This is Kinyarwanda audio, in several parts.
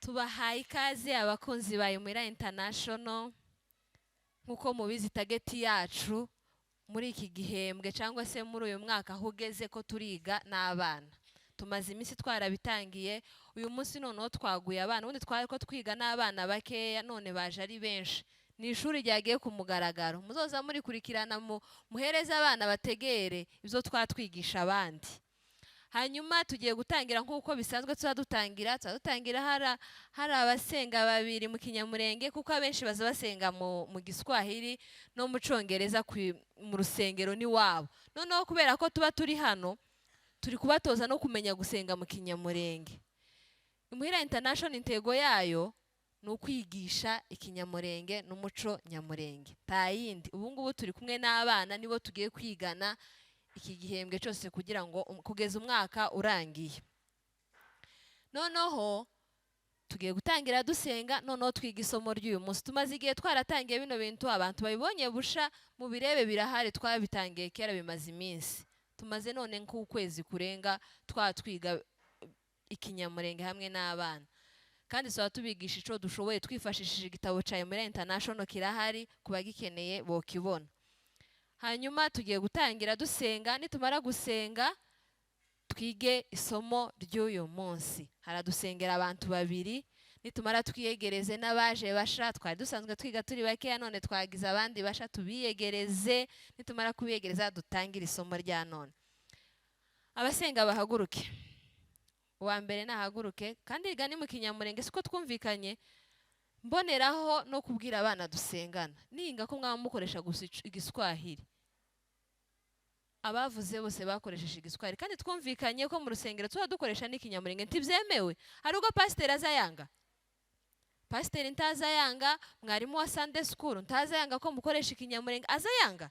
Tubahaye ikaze abakunzi ba Yumira International. Nkuko mubizi tageti yacu muri iki gihembwe cyangwa se muri uyu mwaka aho ugeze ko turiga n'abana. Tumaze iminsi twarabitangiye, uyu munsi noneho twaguye abana, ubundi twari ko twiga n'abana bakeya, none baje ari benshi. Ni ishuri ryagiye ku mugaragaro, muzoza muri kurikirana muhereza abana bategere ibyo twatwigisha abandi. Hanyuma tugiye gutangira nk'uko bisanzwe tuzadutangira hari abasenga babiri mu kinyamurenge, kuko abenshi baza basenga mu Giswahili no mu Congereza mu rusengero ni wabo. Noneho kubera ko tuba turi hano, turi kubatoza no kumenya gusenga mu kinyamurenge. Yumira International intego yayo ni ukwigisha ikinyamurenge n'umuco nyamurenge. Tayindi ubu ngubu turi kumwe n'abana nibo tugiye kwigana iki gihembwe cyose kugira ngo kugeza umwaka urangiye. Noneho tugiye gutangira dusenga, noneho twiga isomo ry'uyu munsi. Tumaze igihe twaratangiye bino bintu, abantu babibonye busha mu birebe birahari, twabitangiye kera bimaze iminsi. Tumaze none nk'ukwezi kurenga twatwiga ikinyamurenge hamwe n'abana, kandi tuba tubigisha ico dushoboye twifashishije igitabo cya Yumira International kirahari, kubagikeneye bokibona. Hanyuma tugiye gutangira dusenga, nitumara gusenga twige isomo ry'uyu munsi. Haradusengera abantu babiri, nitumara twiyegereze n'abaje basha. Twari dusanzwe twiga turi bakeya, none twagize abandi basha tubiyegereze. Nitumara kubiyegereza dutangira isomo rya none. Abasenga bahaguruke. Uwa mbere nahaguruke, kandi iga ni mu kinyamurenge siko twumvikanye. Mboneraho no kubwira abana dusengana, ninga ko mwaba mukoresha gusa Igiswahili. Abavuze bose bakoresheje Igiswahili, kandi twumvikanye ko mu rusengero tuba dukoresha n'ikinyamurenge. Ntibyemewe. Hari ubwo pasiteri azayanga, pasiteri ntazayanga, mwarimu wa Sunday school ntazayanga ko mukoresha ikinyamurenge, azayanga.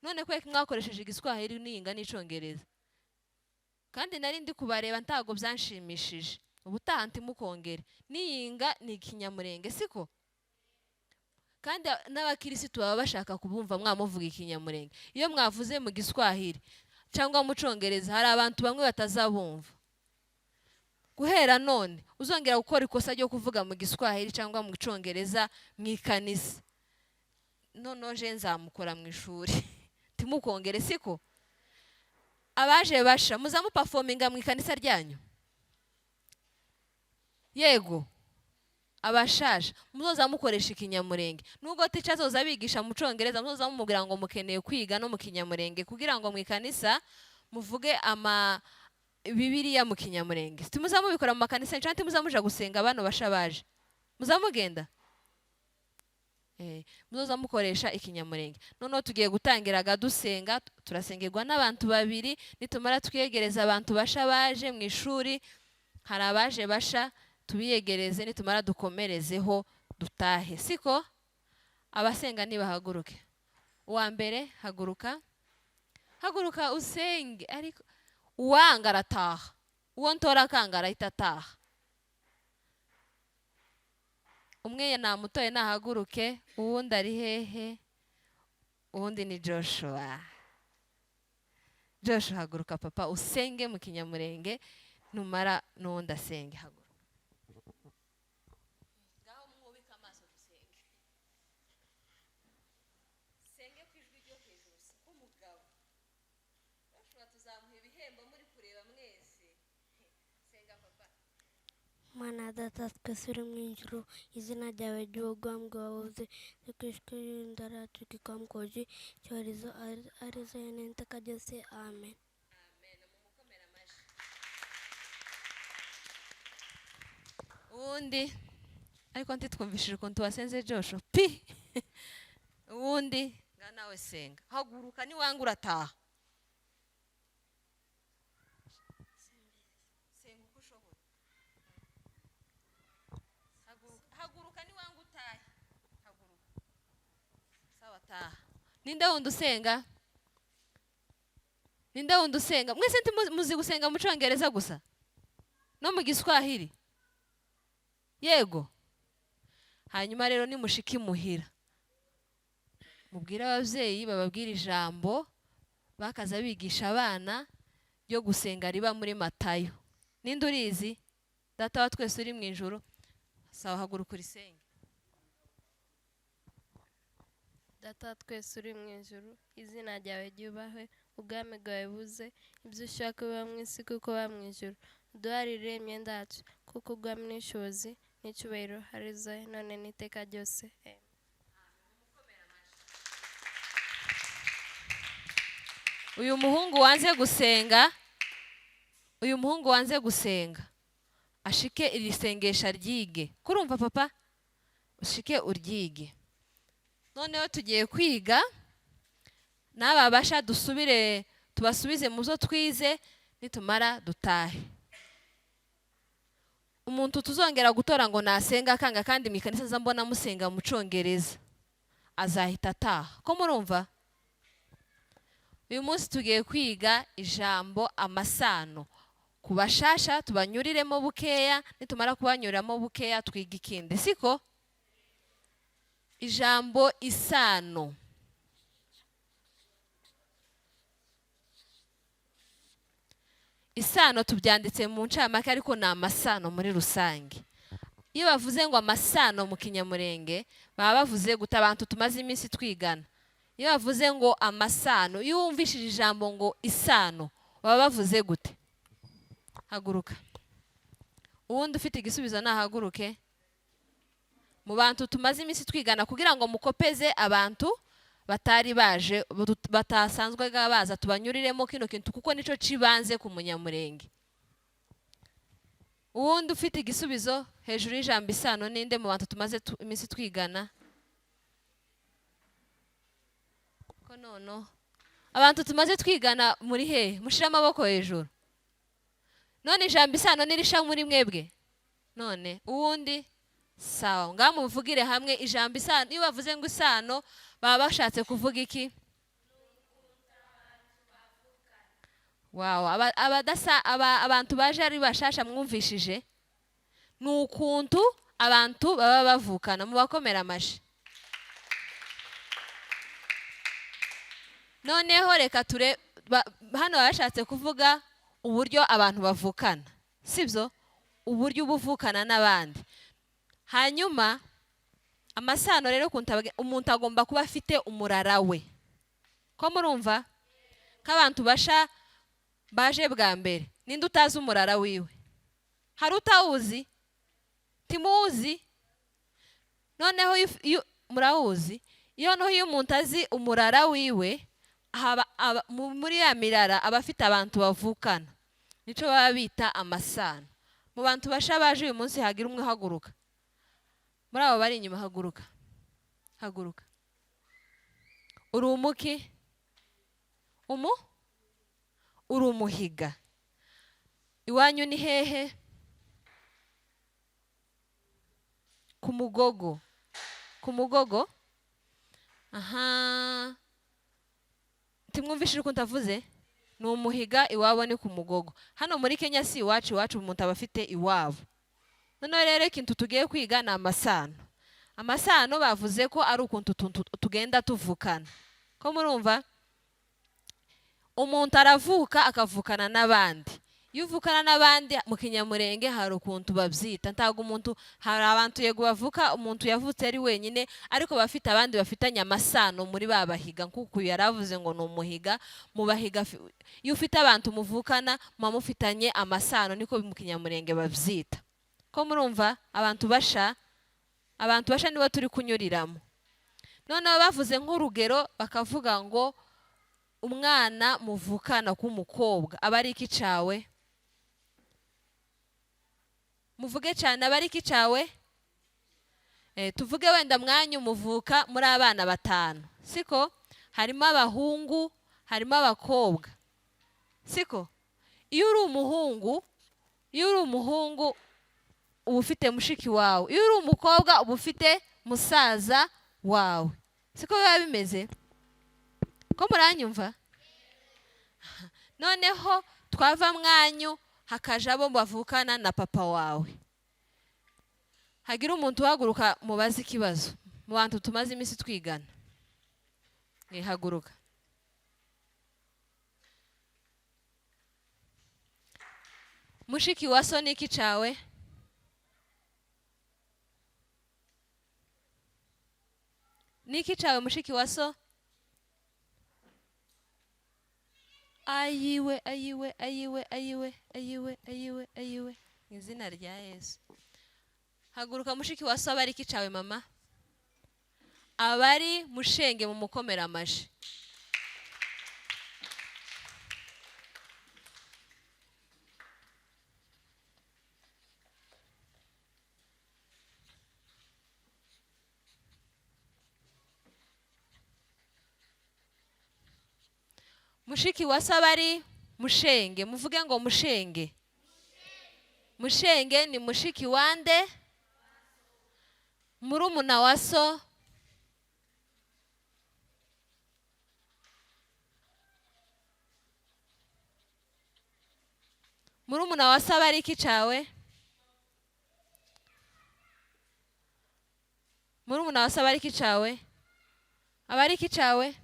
None kwe mwakoresheje Igiswahili ninga n'Icongereza, kandi nari ndi kubareba ntago byanshimishije. Ubutaha ntimukongere, niyinga ni ikinyamurenge siko? Kandi n'abakirisitu baba bashaka kubumva mwamuvuga ikinyamurenge. Iyo mwavuze mu Giswahili cyangwa mu Congereza, hari abantu bamwe batazabumva. Guhera none uzongera gukora ikosa ryo kuvuga mu Giswahili cyangwa mu Congereza mu ikanisa, noneho je nzamukora mu ishuri. Timukongere siko? Abaje basha muzamu performinga mu ikanisa ryanyu. Yego. Abashaje muzoza mukoresha ikinyamurenge. Nubwo teacher zoza bigisha mu Congereza, muzoza mumubwira ngo mukeneye kwiga no mu kinyamurenge kugira ngo mu ikanisa muvuge Bibiliya mu kinyamurenge. Timuza mubikora mu makanisa cyangwa muzamuja gusenga abantu bashabaje. Muzamugenda? Muzoza mukoresha ikinyamurenge. Noneho tugiye gutangiraga dusenga, turasengerwa n'abantu babiri. Nitumara twiyegereza abantu bashabaje mu ishuri, hari abaje basha tubiyegereze, nitumara dukomerezeho dutahe siko? Abasenga nibahaguruke. Uwa mbere haguruka. Haguruka usenge, ariko uwanga arataha, uwo ntora kanga arahita ataha. Umwe namutoye nahaguruke. Uwundi ari hehe? Uwundi ni Joshua. Joshua haguruka papa usenge mu kinyamurenge, numara n'uwundi asenge. Haguruka. Mana data twese uri mu ijuru, izina ryawe ry'ubwami bwawe rikishwe y'indara tukikamkoji cyorezo arizo y'intaka ryose. Amen. Uwundi ariko ntitwumvishije ukuntu wasenze Joshua pi. Uwundi nawe senga. Haguruka niwanga urataha. Ninde wundi usenga? Ninde wundi usenga? Mwese muzi gusenga mu Congereza gusa no mu Giswahili? Yego. Hanyuma rero nimushiki muhira, mubwira abavyeyi bababwira ijambo bakaza bigisha abana ryo gusenga riba muri Matayo. Ninde urizi? data wa twese uri mu ijuru, sawa haguruka urisenge. Data wa twese uri mu ijuru, izina ryawe ryubahwe, ubwami bwawe buze, ibyo ushaka biba mu isi kuko biba mu ijuru. Uduharire imyenda yacu kuko ubwami n'ubushobozi n'icyubahiro ari izawe none n'iteka ryose. Amen. Uyu muhungu wanze gusenga, uyu muhungu wanze gusenga ashike iri sengesha ryige. Kurumva papa? Ushike uryige. Noneho tugiye kwiga, n'ababasha dusubire tubasubize mu zo twize, nitumara dutahe. Umuntu tuzongera gutora ngo nasenga akanga kandi mu ikanisa nza mbona musenga mu Congereza, azahita ataha. Ko murumva? Uyu munsi tugiye kwiga ijambo amasano. Ku bashasha tubanyuriremo bukeya, nitumara kubanyuriramo bukeya twiga ikindi. Siko? Ijambo isano. Isano tubyanditse mu ncamake ariko ni amasano muri rusange. Iyo bavuze ngo amasano mu Kinyamurenge baba bavuze guta abantu tumaze iminsi twigana. Iyo bavuze ngo amasano, iyo wumvishije ijambo ngo isano baba bavuze gute? Haguruka. Uwundi ufite igisubizo nahaguruke. Mu bantu tumaze iminsi twigana kugira ngo mukopeze abantu batari baje batasanzwe baza tubanyuriremo kino kintu kuko nico cibanze ku Munyamurenge. Uwundi ufite igisubizo hejuru y'ijambo isano ninde mu bantu tumaze iminsi twigana? Ko nono abantu tumaze twigana muri he? Mushira amaboko hejuru. None ijambo isano nirisha muri mwebwe? None uwundi sawa, ngamuvugire hamwe ijambo isano. Iyo bavuze ngo isano baba bashatse kuvuga iki? Wow, abantu baje ari bashasha mwumvishije? Nukuntu abantu baba bavukana. Mubakomera amashi. Noneho reka hano bashatse kuvuga uburyo abantu bavukana. Sibyo? Uburyo ubuvukana n'abandi. Hanyuma amasano rero umuntu agomba kuba afite umurara we. Ko murumva? K'abantu baje bwa mbere, ninde utazi umurara wiwe? Hari utawuzi? Timuzi? Noneho murawuzi? Iyo umuntu azi umurara wiwe, muri ya mirara aba afite abantu bavukana. Nico baba bita amasano. Mu bantu baje uyu munsi hagira umwe haguruka. Muri abo bari inyuma haguruka. Haguruka. Uri umuki? Uri umuhiga. Iwanyu ni hehe? Ku Mugogo. Ku Mugogo? Aha. Timwumvishije uko ndavuze? Ni umuhiga, iwabo ni ku Mugogo. Hano muri Kenya si iwacu umuntu aba afite iwabo. None rero ikintu tugiye kwiga ni amasano. Amasano bavuze ko ari ukuntu tugenda tuvukana. Ko murumva? Umuntu aravuka akavukana n'abandi. Iyo uvukana n'abandi mu Kinyamurenge hari ukuntu babyita. Ntago umuntu, hari abantu yego bavuka umuntu yavutse ari wenyine ariko bafite abandi bafitanye amasano muri babahiga. Nkuko yaravuze ngo ni umuhiga. Mu bahiga iyo ufite abantu muvukana muba mufitanye amasano, niko mu Kinyamurenge babyita. Ko murumva? Abantu basha nibo turi kunyuriramo. Noneho bavuze nk'urugero bakavuga ngo umwana muvukana k'umukobwa aba ari iki cawe? Muvuge cyane, aba ari iki cawe? Tuvuge wenda mwanyu muvuka muri abana 5. Siko? Harimo abahungu, harimo abakobwa. Siko? Iyo uri umuhungu uba ufite mushiki wawe. Iyo uri umukobwa uba ufite musaza wawe. Siko biba bimeze? Ko muranyumva? Noneho twava mwanyu hakaja abo bavukana na papa wawe. Hagira umuntu uhaguruka mubaze ikibazo. Mu bantu tumaze iminsi twigana. Haguruka. Mushiki wa so ni iki cawe? niki cawe mushiki wa so? Ayiwe ayiwe ayiwe ayiwe ayiwe ayiwe ayiwe, mu izina rya Yesu. Haguruka mushiki wa so, abari iki cawe mama? Abari mushenge mu mukomera amashi. Mushiki wa so abari mushenge, muvuge ngo mushenge. Mushenge ni mushiki wande? Murumuna wa so. Murumuna wa so abari iki cawe? Murumuna wa so abari iki cawe? Abari iki cawe?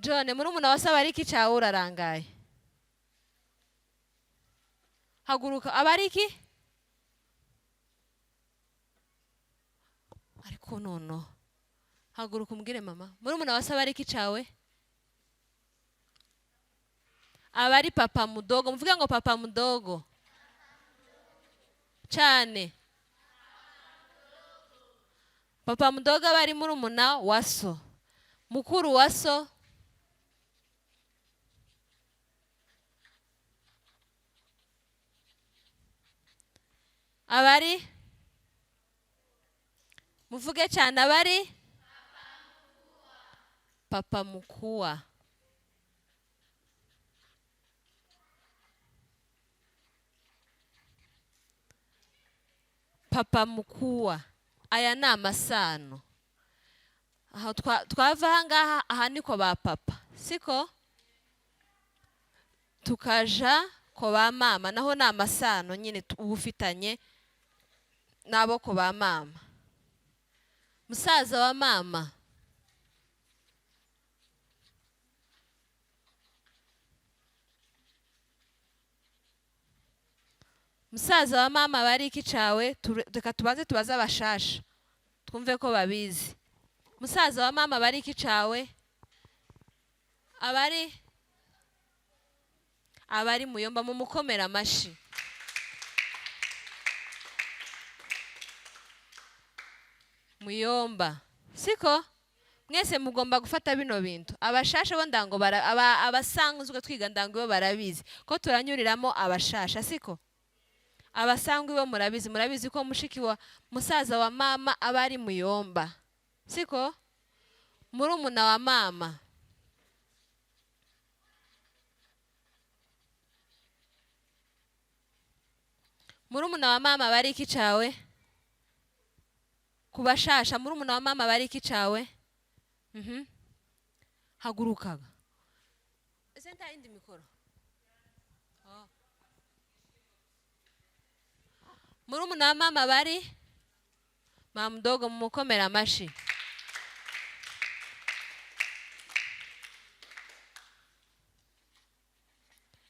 John, murumuna wa so abari iki cawe? Urarangaye. Haguruka, abari iki? Ariko nono. Haguruka umbwire mama. Murumuna wa so abari iki cawe? Abari papa mudogo, muvuge ngo papa mudogo. Cyane. Papa mudogo abari murumuna wa so. Mukuru wa so. Abari? Muvuge cyane, abari? Papa mukua. Papa mukua. Aya ni amasano. Aha twava ahangaha, aha niko ba papa, siko? Tukaja ko ba mama, naho ni amasano nyine ubufitanye nabo ko ba mama. Musaza wa mama. Musaza wa mama bari iki cawe? Reka tubanze tubaza abashasha twumve ko babizi. Musaza wa mama bari iki cawe? Abari muyomba, mu mukomera amashi. Muyomba, siko? Mwese mugomba gufata bino bintu. Abashasha bo ndango abasanzwe twiga ndango bo barabizi ko turanyuriramo abashasha, siko? Abasangwe bo murabizi ko mushiki wa musaza wa mama abari muyomba, siko? Murumuna wa mama. Murumuna wa mama bari iki cawe? Kubashasha, murumuna wa mama bari iki cawe? Hagurukaga. Ese nta yindi mikoro? Murumuna wa mama bari? Mama mdogo, mumukomera amashi.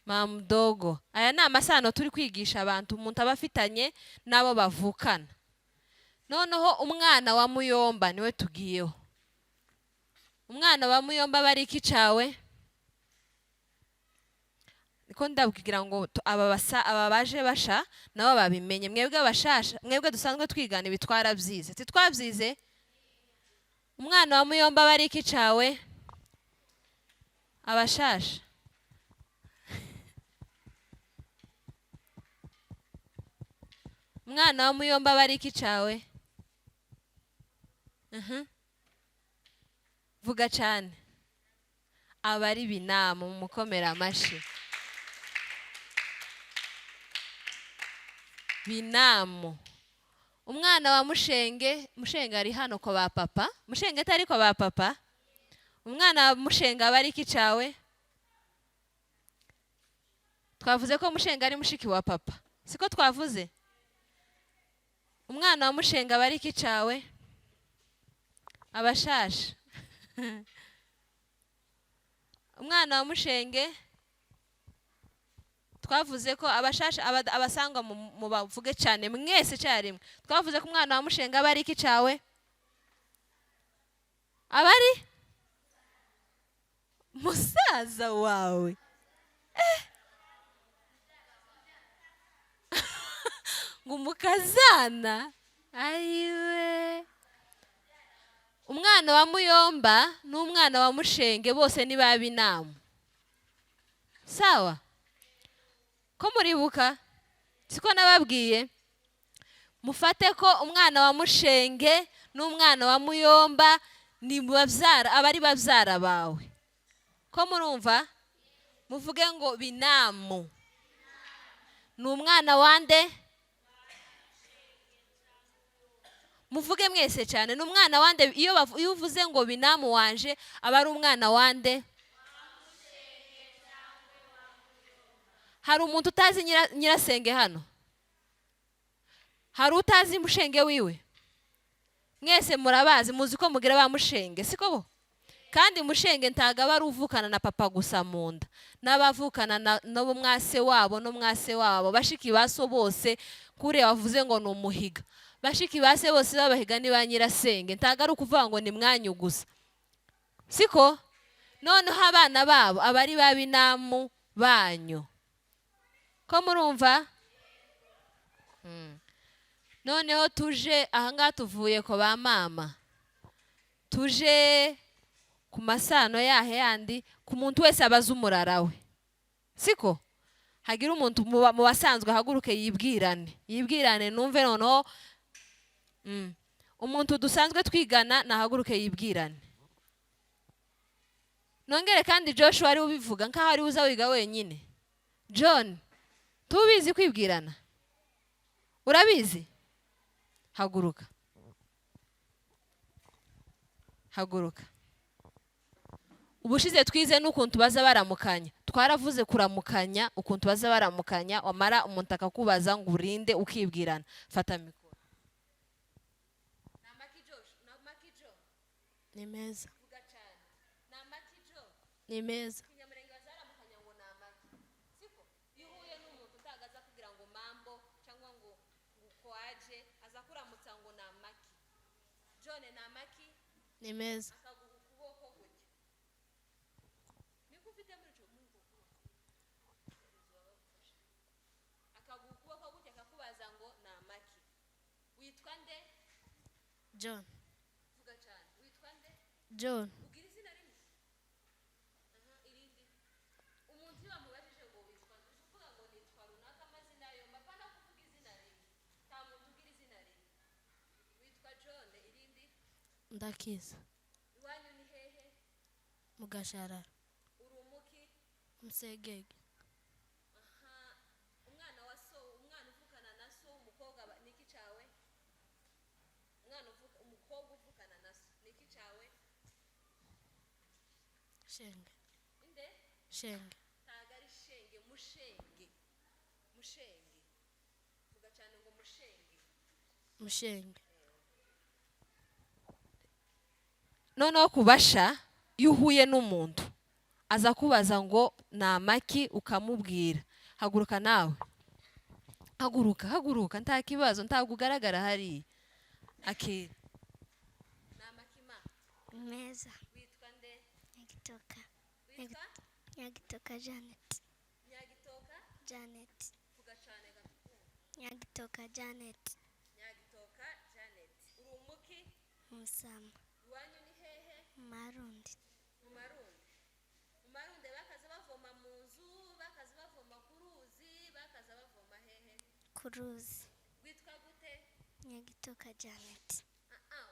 Mama mdogo. Aya ni amasano turi kwigisha abantu umuntu abafitanye nabo bavukana. Noneho umwana wa muyomba niwe tugiyeho. Umwana wa muyomba bari iki cawe? Niko ndabwira ngo aba baje basha nabo babimenye. Mwebwe abashasha, mwebwe dusanzwe twigana ibitwara byize. Titwabyize? Umwana wa muyomba bari iki cawe? Abashasha. Umwana wa muyomba bari iki cawe? Vuga cyane. Abari binamu, mumukomera amashi. Binamu. Umwana wa mushenge ari hano ko ba papa. Mushenge atari ko ba papa. Umwana wa mushenge bari iki cawe? Twavuze ko mushenge ari mushiki wa papa, siko twavuze? Umwana wa mushenge bari iki cawe? Abashasha. Umwana wa mushenge twavuze ko abashasha abasangwa mu bavuge cyane mwese cyarimwe. Twavuze ko umwana wa mushenga bari iki cawe? abari musaza wawe ngo umukazana ayiwe umwana wa muyomba n'umwana wa mushenge bose ni ba binamu sawa ko muribuka siko nababwiye mufate ko umwana wa mushenge n'umwana wa muyomba ni babyara abari babyara bawe ko murumva muvuge ngo binamu ni umwana wande muvuge mwese cyane ni umwana wande iyo uvuze ngo binamu wanje aba ari umwana wande hari umuntu utazi nyirasenge hano hari utazi mushenge wiwe mwese murabazi muzi ko mugira ba mushenge siko bo kandi mushenge ntago aba ari uvukana na papa gusa mu nda n'abavukana n'abo mwase wabo no mwase wabo bashiki baso bose kure wavuze ngo ni umuhiga bashiki base bose babahiga ni ba nyirasenge ntago ari ukuvuga ngo ni mwanyu gusa siko noneho abana babo aba ari ba binamu banyu ko murumva noneho tuje ahangaha tuvuye ko ba mama tuje ku masano yahe yandi ku muntu wese abaza umurara we siko hagira umuntu mu basanzwe ahaguruke yibwirane numve noneho umuntu dusanzwe twigana nahaguruke yibwirane nongere kandi Joshua ari ubivuga nkaho ari uza wiga wenyine John tubizi kwibwirana urabizi haguruka ubushize twize n'ukuntu baza baramukanya twaravuze kuramukanya ukuntu baza baramukanya wamara umuntu akakubaza ngo urinde ukibwirana fata mikoro ni meza ni meza ni meza John John ndakiza iwanyu ni hehe mugasharara urumuki musegege umwana wa so umwana uvukana na so umukobwa niki cawe umukobwa uvukana na so niki cawe shenge inde shenge ntago ari shenge mushenge vuga cyane ngo mushenge noneho kubasha iyo uhuye n'umuntu aza kubaza ngo ni amaki ukamubwira haguruka nawe haguruka nta kibazo ntabwo ugaragara hariya akira ni amaki ma meza witwa nde nyagitoka Janet vuga cyane nyagitoka Janet uri umuki Musama iwanyu ni hehe Marundi mu marundi bakaza bavoma mu nzu bakaza bavoma ku ruzi bakaza bavoma hehe ku ruzi witwa gute nyagitoka Janet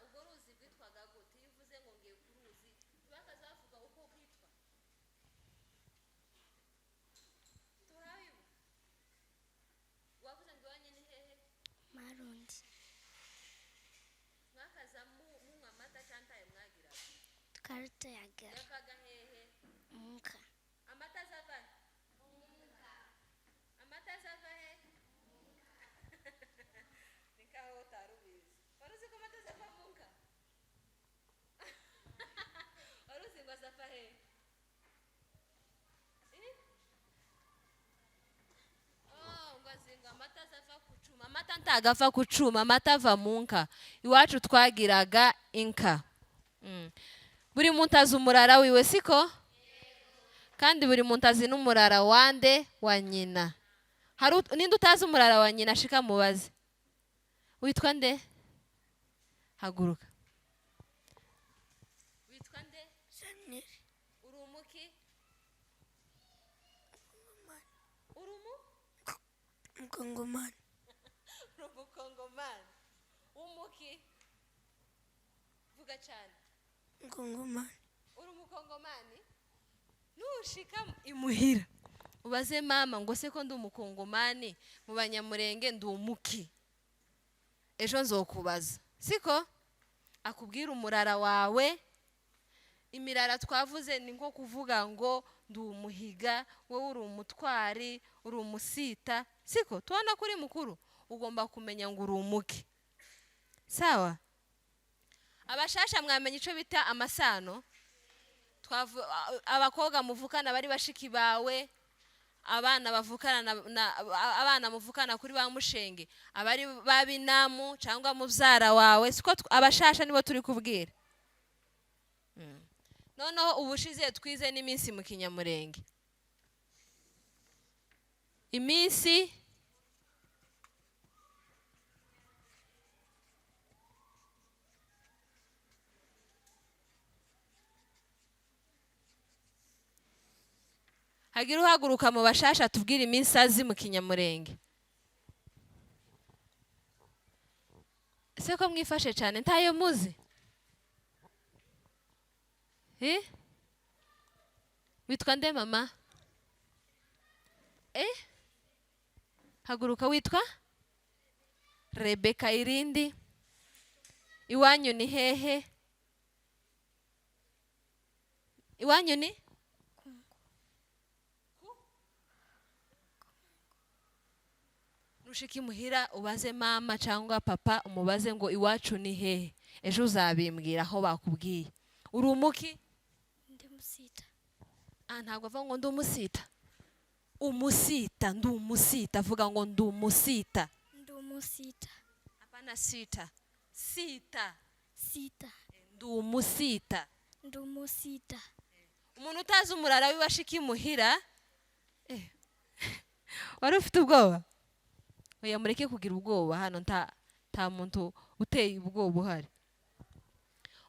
ubwo ruzi rwitwaga gute iyo uvuze ngo ngiye ku ruzi bakaza bavuga uko bwitwa turabibu wavuze ngo iwanyu ni hehe Marundi mwakaza munywa amata cyangwa ayo mwagiraga tukarutayagara yavaga hehe Munka amata azava he amata azava he ni kaho utari ubizi wari uzi ko amata azava mu nka wari uzi ngo azava he ngo azi ngo amata azava ku cuma amata ntagava ku cuma amata ava mu nka iwacu twagiraga inka buri muntu azi umurara wiwe siko kandi buri muntu azi n'umurara wande wa nyina. Ninde utazi umurara wa nyina shika mubaze. Witwa nde? Haguruka. Witwa nde? Janeri. Urumuki? Mkongomani. Mkongomani. Umuki? Vuga cyane. Mkongomani. Uri umukongomani? Nushika imuhira ubaze mama ngo se ko ndi umukongomani mu Banyamurenge ndi umuki, ejo nzokubaza siko akubwira umurara wawe. Imirara twavuze ni nko kuvuga ngo ndi umuhiga, wowe uri umutwari, uri umusita siko. Tubona kuri mukuru ugomba kumenya ngo uri umuki, sawa. Abashasha mwamenye ico bita amasano. Abakobwa muvukana bari bashiki bawe, abana bavukana abana muvukana kuri ba mushenge, abari babinamu cyangwa muvyara wawe siko. Abashasha nibo turi kubwira. Noneho ubushize twize n'iminsi mu Kinyamurenge. Iminsi hagira uhaguruka mu bashasha tubwire iminsi azi mu Kinyamurenge. Se ko mwifashe cyane ntayo muzi? Witwa nde mama? Haguruka. Witwa Rebeka. Irindi? Iwanyu ni hehe? Iwanyu ni nushiki muhira ubaze mama cyangwa papa, umubaze ngo iwacu ni hehe, ejo uzabimbwira aho bakubwiye. Uri umuki? Ndi musita. Ntabwo avuga ngo ndi umusita. Umusita, ndi umusita. Vuga ngo ndi umusita. Ndi umusita. Hapana sita. Sita. Sita. Ndi umusita. Ndi umusita. Umuntu utazi umurara w'ibashiki muhira wari ufite ubwoba? Oya mureke kugira ubwoba, hano nta muntu uteye ubwoba uhari.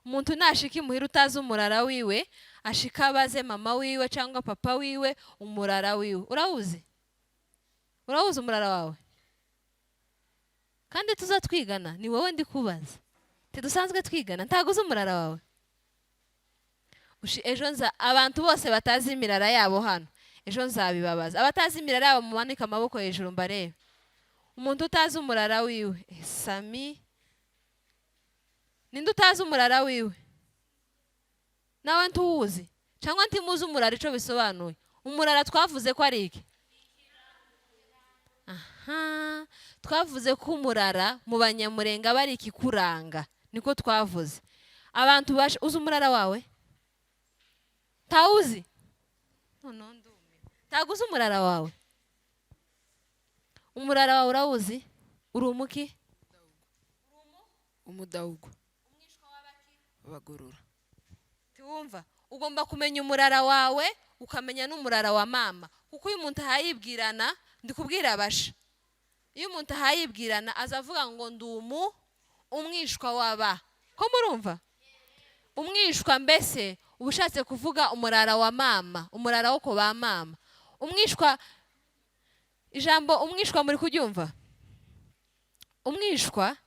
Umuntu nashika imuhira utazi umurara wiwe ashika abaze mama wiwe cyangwa papa wiwe umurara wiwe. Urawuzi umurara wawe? Kandi tuzatwigana, ni wowe ndi kubaza. Tidusanzwe twigana, ntaguze umurara wawe. Ejo abantu bose batazi imirara yabo hano, ejo nzabibabaza. Abatazi imirara yabo mumanika amaboko hejuru mbarebe. Umuntu utazi umurara wiwe. Sami. Ninde utazi umurara wiwe? Nawe ntuwuzi cyangwa ntimuzi umurara ico bisobanuye? Umurara twavuze ko ari iki? Twavuze ko umurara mu Banyamurenge bari ikikuranga, niko twavuze. Abantu uzi umurara wawe? Tawuzi? Taguze umurara wawe? Umurara wawe urawuzi? Uri umuki? Umudaugo. Abagorora. Tiwumva ugomba kumenya umurara wawe ukamenya n'umurara wa mama, kuko uyu muntu ahayibwirana. Ndikubwira abasha, iyo umuntu ahayibwirana azavuga ngo ndi umwishwa waba. Ko murumva? Umwishwa mbese ubushatse kuvuga umurara wa mama, umurara wo ko ba mama. Umwishwa, ijambo umwishwa muri kuryumva? Umwishwa,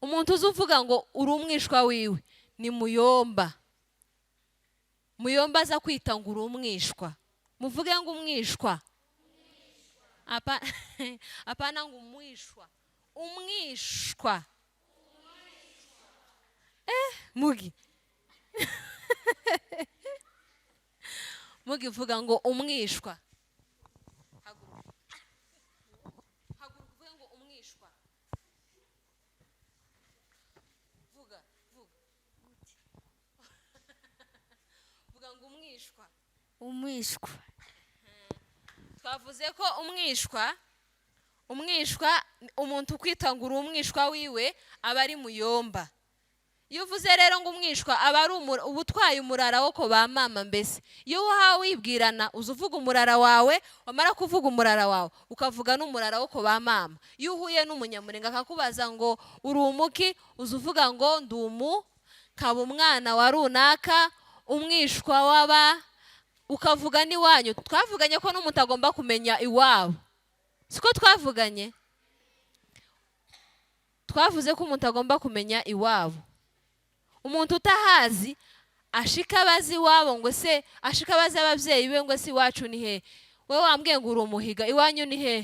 umuntu uzuvuga ngo uri umwishwa wiwe ni muyomba. Muyomba aza kwita ngo uri umwishwa. Muvuge ngo umwishwa. Apana ngo umwishwa. Umwishwa. Mugi. Mugi vuga ngo umwishwa. Haguruka uvuge ngo umwishwa. Vuga. Vuga ngo umwishwa. Umwishwa. Twavuze ko umwishwa umuntu kwita ngo uri umwishwa wiwe aba ari muyomba. iyo uvuze rero ngo umwishwa aba ari uba utwaye umurara wo ko ba mama. Mbese iyo wahawe wibwirana uza uvuga umurara wawe, wamara kuvuga umurara wawe ukavuga n'umurara wo ko ba mama. Iyo uhuye n'umunyamurenge akakubaza ngo uri umuki, uza uvuga ngo ndi kaba umwana wa runaka, umwishwa w'aba, ukavuga n'iwanyu. Twavuganye ko n'umuntu agomba kumenya iwabo, siko twavuganye? Twavuze ko umuntu agomba kumenya iwabo. Umuntu utahazi ashika abazi iwabo, ngo se ashika abazi ababyeyi be, ngo se iwacu ni he? Wowe wambwiye ngo uri umuhiga, iwanyu ni he?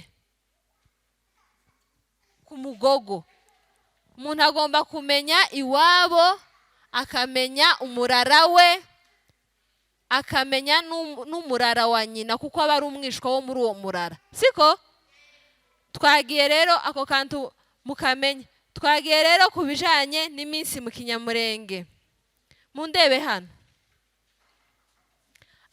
Ku Mugogo. Umuntu agomba kumenya iwabo, akamenya umurara we, akamenya n'umurara wa nyina, kuko aba ari umwishwa wo muri uwo murara, siko? Twagiye rero ako kantu mukamenya. Twagiye rero ku bijanye n'iminsi mu Kinyamurenge. Mundebe hano,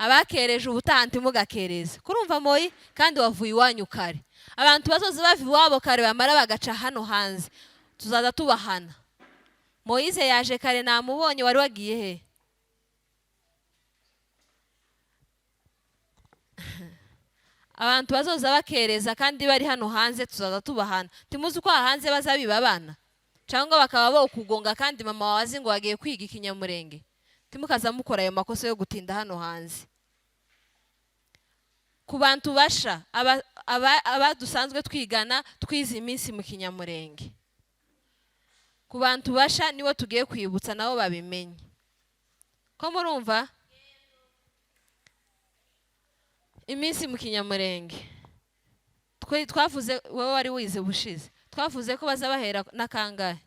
abakereje ubutaha ntimugakereze. Kurumva moyi? Kandi wavuye iwanyu kare. Abantu bazoza bava iwabo kare bamara bagaca hano hanze, tuzaza tubahana. Moyize yaje kare namubonye, wari wagiye he? Abantu bazoza bakereza kandi bari hano hanze tuzaza tubahana. Timuzi ko hanze bazabiba abana cyangwa bakaba bo kugonga kandi mama wazi ngo wagiye kwiga Ikinyamurenge. Timukaza mukora ayo makosa yo gutinda hano hanze. Ku bantu basha abadusanzwe twigana twize iminsi mu Kinyamurenge, ku bantu basha niwo tugiye kwibutsa nabo babimenye. Ko murumva? Iminsi mu Kinyamurenge twavuze, wowe wari wize bushize, twavuze ko baza bahera na kangahe?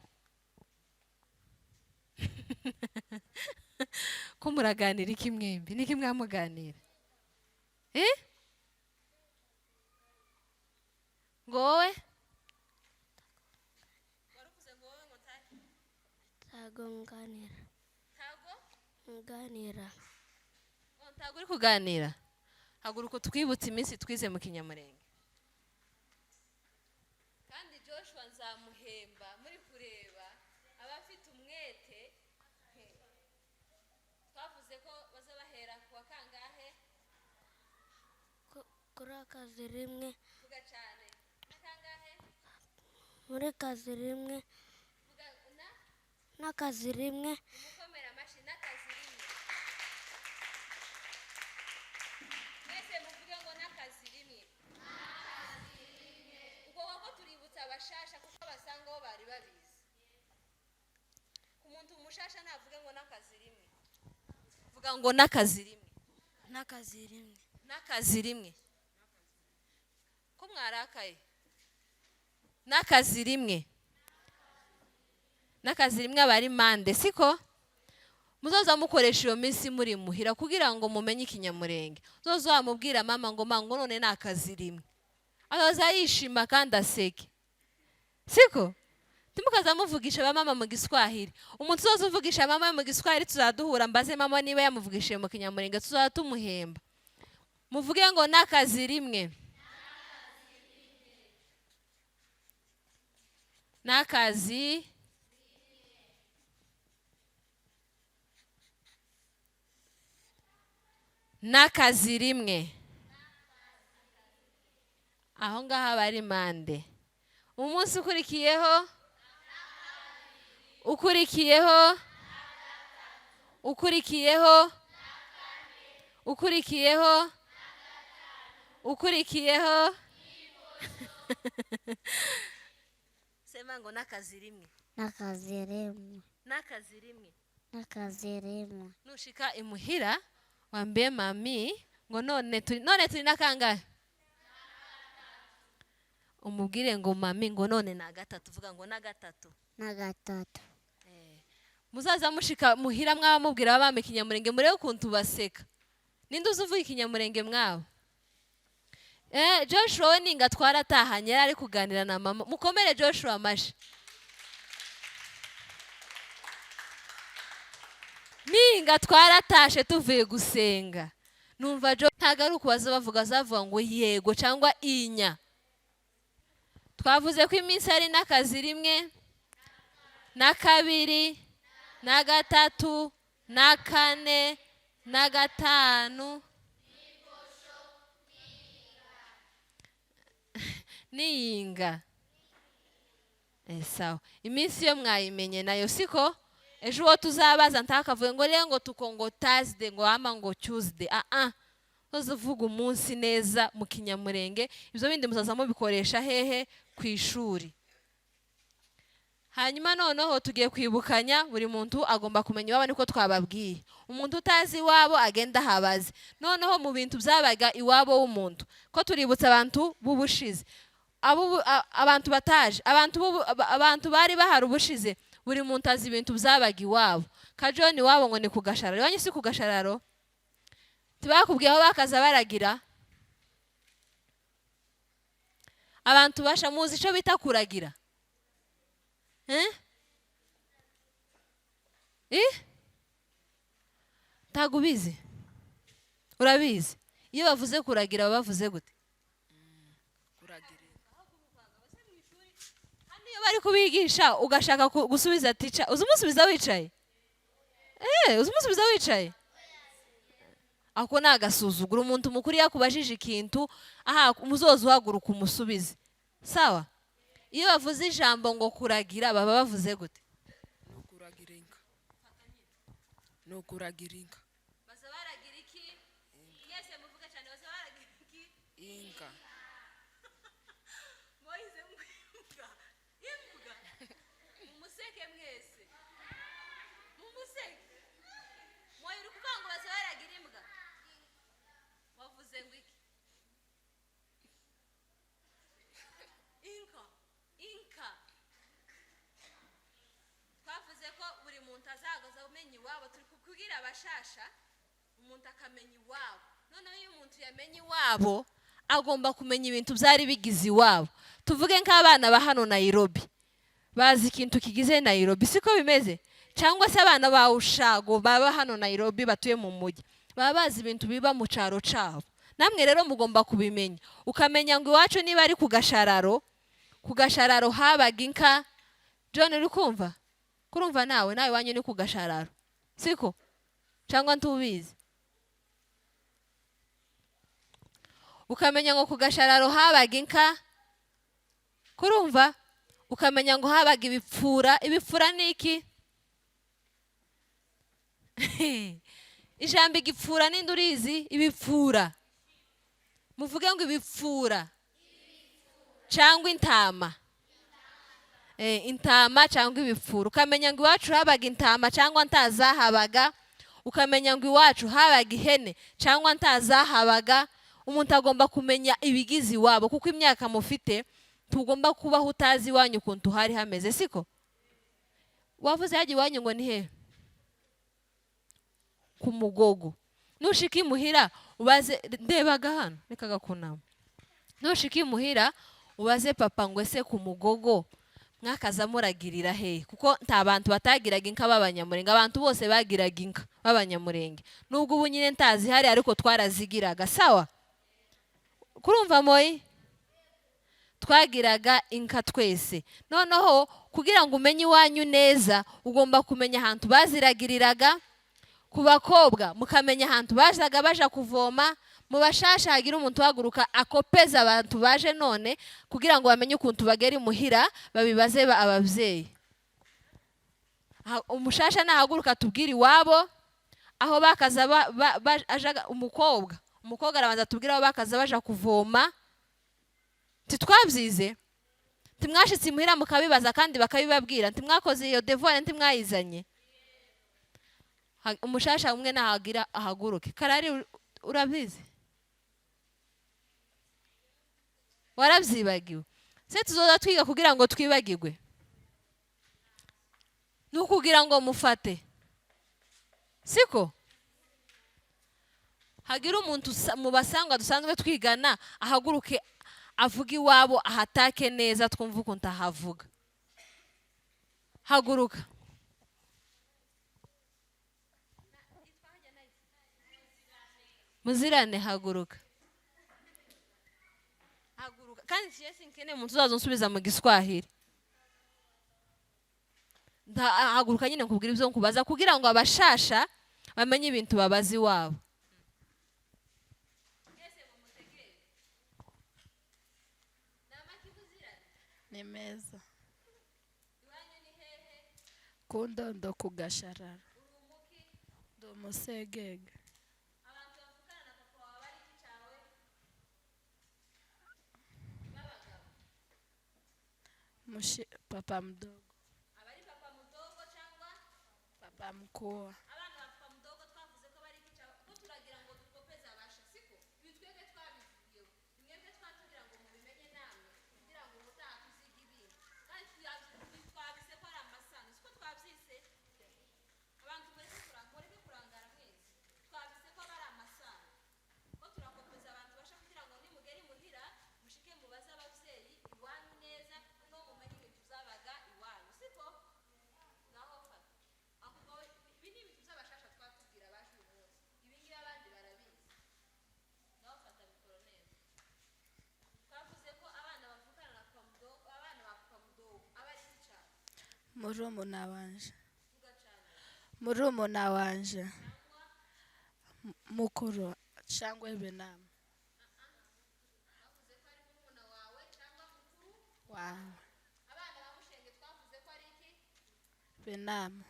Ko muraganira iki mwembi? Niki mwamuganira? Ngo wowe waruvuze ngo wowe ngo Ntago nganira. Nganira. Ntago uri kuganira? Haguruka twibutse iminsi twize mu Kinyamurenge. Kandi Joshua nzamuhemba muri kureba abafite umwete. Twavuze ko baza bahera kuwa kangahe? Kuri akazi rimwe. Vuga cyane. Kangahe? Muri kazi rimwe. Vuga n'akazi rimwe. Mukomera amashi n'akazi rimwe. Mwese muvuge ngo n'akazi rimwe. N'akazi rimwe. Ubwo wako tuributsa abashasha kuko abasanga bo bari babizi. Ku muntu umushasha navuge ngo n'akazi rimwe. Vuga ngo n'akazi rimwe. N'akazi rimwe. N'akazi rimwe. Ko mwarakaye? N'akazi rimwe. N'akazi rimwe abari mande, siko? Muzoza mukoresha iyo minsi muri muhira kugira ngo mumenye Ikinyamurenge. Uzoza wamubwira mama ngo mango none n'akazi rimwe. Azoza yishima kandi aseke, siko? Timukaza muvugisha ba mama mu Giswahili. Umuntu uzoza uvugisha mama mu Giswahili tuzaduhura mbaze mama niba yamuvugishije mu Kinyamurenge tuzaza tumuhemba. Muvuge ngo n'akazi rimwe. N'akazi n'akazi rimwe. Aho ngaho bari mande. Umunsi ukurikiyeho ukurikiyeho ukurikiyeho ukurikiyeho ukurikiyeho sema ngo n'akazi rimwe. N'akazi rimwe. N'akazi rimwe. N'akazi rimwe. Nushika imuhira wambie mami ngo none turi nakangahe? Umubwire ngo mami ngo none na gatatu. Vuga ngo na gatatu. Na gatatu. Muzaza mushika muhira mwaba mubwira abami Ikinyamurenge murebe ukuntu baseka. Ninde uzuvuga Ikinyamurenge mwabo? Joshua we ninga twaratahanye yari kuganira na mama. Mukomere Joshua amashi. Ninga twaratashe tuvuye gusenga. Numva ntago ari ukubaza bavuga zavuga ngo yego cyangwa inya. Twavuze ko iminsi ari n'akazi rimwe, na kabiri, na gatatu na kane na gatanu n'iyinga. Sawa, iminsi yo mwayimenye nayo siko? Ejo uwo tuzabaza ntakavuye ngo rero ngo tuko ngo Thursday ngo ama ngo Tuesday. Uvuga umunsi neza mu Kinyamurenge, ibyo bindi muzaza mubikoresha hehe? Ku ishuri. Hanyuma noneho tugiye kwibukanya, buri muntu agomba kumenya iwabo, niko twababwiye. Umuntu utazi iwabo agenda habaze. Noneho mu bintu byabaga iwabo w'umuntu, ko tuributsa abantu b'ubushize, abantu bataje, abantu bari bahari ubushize, buri muntu azi ibintu byabaga iwabo. Kajoni iwabo ngo ni ku Gashararo. Iwanyu si ku Gashararo? Tibakubwiye aho bakaza baragira? Abantu basha muzi icyo bita kuragira? Ntago ubizi? Urabizi? Iyo bavuze kuragira baba bavuze gute? Hano iyo bari kubigisha ugashaka gusubiza tica, uzi umusubiza wicaye? Uzi umusubiza wicaye? Ako ni agasuzuguro. Umuntu mukuru yakubajije ikintu, umuzozo uhaguruka umusubize. Sawa? Iyo bavuze ijambo ngo kuragira baba bavuze gute? Nukuragira inka. Nukuragira inka. Baza baragira iki? Mwese muvuga cyane, baza baragira iki? Inka. Moize mwibuka. Imbwa. Mumuseke mwese. Mumuseke. Moyo uri kuvuga ngo baza baragira imbwa. Wavuze ngo iki? Inka. Inka. Twavuze ko buri muntu azagaza umenya iwabo, turi kubwira abashasha umuntu akamenya iwabo. Noneho iyo umuntu yamenye iwabo agomba kumenya ibintu byari bigize iwabo. Tuvuge nk'abana ba hano Nairobi, bazi ikintu kigize Nairobi, siko bimeze? Cyangwa se abana ba Ushago baba hano Nairobi batuye mu mujyi, baba bazi ibintu biba mu cyaro cyabo. Namwe rero mugomba kubimenya, ukamenya ngo iwacu niba ari ku Gashararo, ku Gashararo habaga inka. John uri kumva? Kurumva nawe wanyu ni ku Gashararo, siko? Cyangwa ntubizi? Ukamenya ngo ku Gashararo habaga inka, kurumva? Ukamenya ngo habaga ibipfura. Ibipfura ni iki? Ijambo igipfura ninde urizi? Ibipfura. Muvuge ngo ibipfura cyangwa intama. Intama cyangwa ibipfura. Ukamenya ngo iwacu habaga intama cyangwa ntazahabaga. Ukamenya ngo iwacu habaga ihene cyangwa ntazahabaga. Umuntu agomba kumenya ibigize iwabo, kuko imyaka mufite tugomba kubaho utazi iwanyu ukuntu hari hameze, siko? Wavuze yagiye iwanyu ngo ni he? Ku Mugogo. Nushika imuhira ubaze, ndebaga hano reka gakunama. Nushika imuhira ubaze papa ngo ese ku Mugogo mwakaza muragirira he? Kuko nta bantu batagiraga inka b'Abanyamurenge, abantu bose bagiraga inka b'Abanyamurenge. Nubwo ubu nyine ntazi hari ariko twarazigiraga. Sawa? Kurumva moyi? Twagiraga inka twese. Noneho kugira ngo umenye iwanyu neza ugomba kumenya ahantu baziragiriraga. Ku bakobwa mukamenya ahantu bajaga baja kuvoma. Mu bashasha hagira umuntu uhaguruka akopeza abantu baje none kugira ngo bamenye ukuntu bagera imuhira babibaze ababyeyi. Umushasha nahaguruka tubwira iwabo aho bakaza ajaga umukobwa arabanza tubwira aho bakaza baja kuvoma. Titwabyize? Timwashitse imuhira mukabibaza kandi bakabibabwira? Ntimwakoze iyo devoir? Ntimwayizanye? Umushasha umwe nahagira ahaguruke. Karari urabizi? Warabyibagiwe? Se tuzoza twiga kugira ngo twibagirwe? Nukugira ngo mufate, siko? Hagira umuntu mu basangwa dusanzwe twigana ahaguruke avuga iwabo ahatake neza twumva ukuntu ahavuga. Haguruka. Muzirane, haguruka. Haguruka. Kandi sinkene umuntu uzaza unsubiza mu Giswahili. haguruka nyine nkubwira ibyo nkubaza kugira ngo abashasha bamenye ibintu babaza iwabo. ni meza ku Ndondo ku Gashararo ndi umusegege papa mdogo papa mkuu murumuna wanje mukuru cyangwa Benama wawe Benama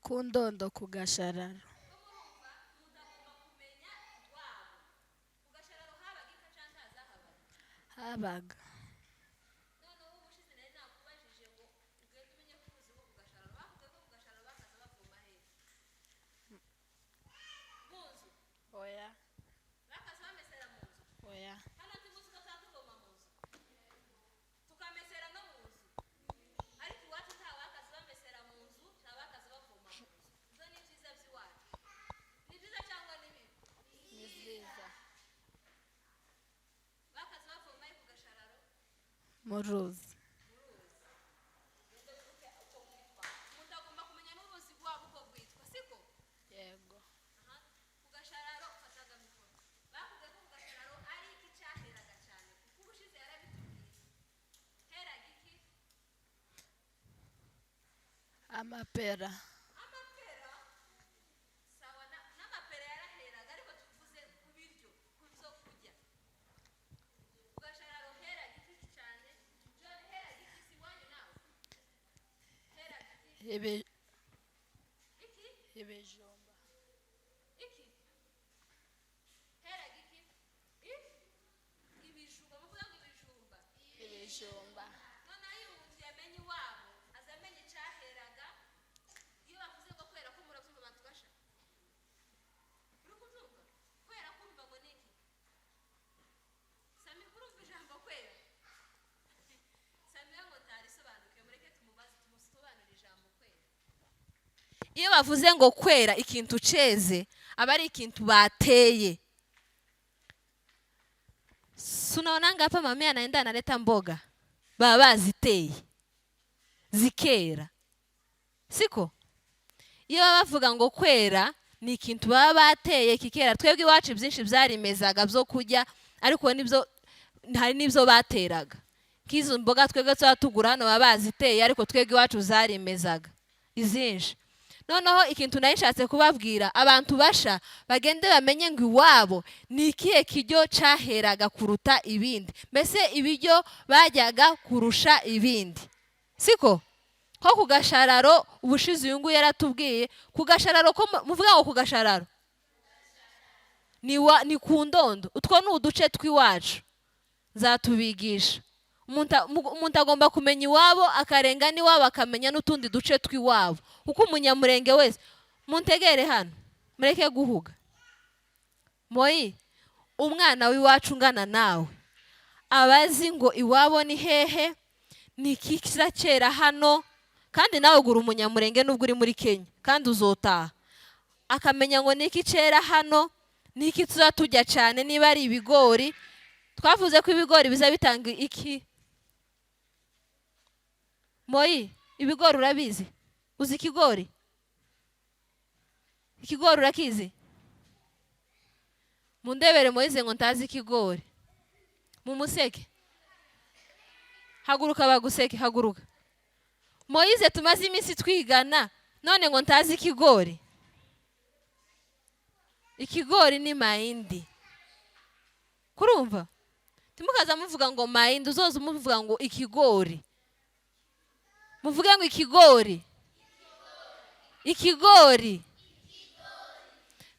ku Ndondo ku Gashararo habaga oya oya muruzi yego amapera ibijumba ibijumba iyo bavuze ngo kwera ikintu ceze aba ari ikintu bateye. Sunaona ngapa mamia anaenda analeta mboga baba baziteye zikera, siko? Iyo bavuga ngo kwera ni ikintu baba bateye kikera. Twebwe iwacu byinshi byarimezaga byo kurya, ariko hari n'ibyo bateraga. Kizo mboga twebwe tuba tugura hano baba baziteye, ariko twebwe iwacu zarimezaga izinshi. Noneho ikintu nayishatse kubabwira abantu basha bagende bamenye ngo iwabo ni ikihe kiryo cyaheraga kuruta ibindi, mbese ibiryo bajyaga kurusha ibindi, siko? Ko ku Gashararo ubushize uyu nguyu yaratubwiye ku Gashararo, ko muvuga ngo ku Gashararo ni ku Ndondo. Utwo ni uduce tw'iwacu nzatubigisha. Umuntu agomba kumenya iwabo akarenga n'iwabo akamenya n'utundi duce tw'iwabo, kuko umunyamurenge wese muntegere hano mureke guhuga. Moyi umwana w'iwacu ungana nawe abazi ngo iwabo ni hehe, ni kiza kera hano, kandi nawe gura umunyamurenge nubwo uri muri Kenya kandi uzotaha, akamenya ngo niki kera hano, niki tuzatujya cyane. Niba ari ibigori, twavuze ko ibigori biza bitanga iki? Moyi ibigori urabizi? Uzi ikigori? Ikigori urakizi? Mundebere Moise ngo ntazi ikigori. Mumuseke. Haguruka baguseke, haguruka. Moise tumaze iminsi twigana none ngo ntazi ikigori. Ikigori ni mahindi. Kurumva? Timukaza muvuga ngo mahindi, uzoza muvuga ngo ikigori. Muvuge ngo ikigori. Ikigori.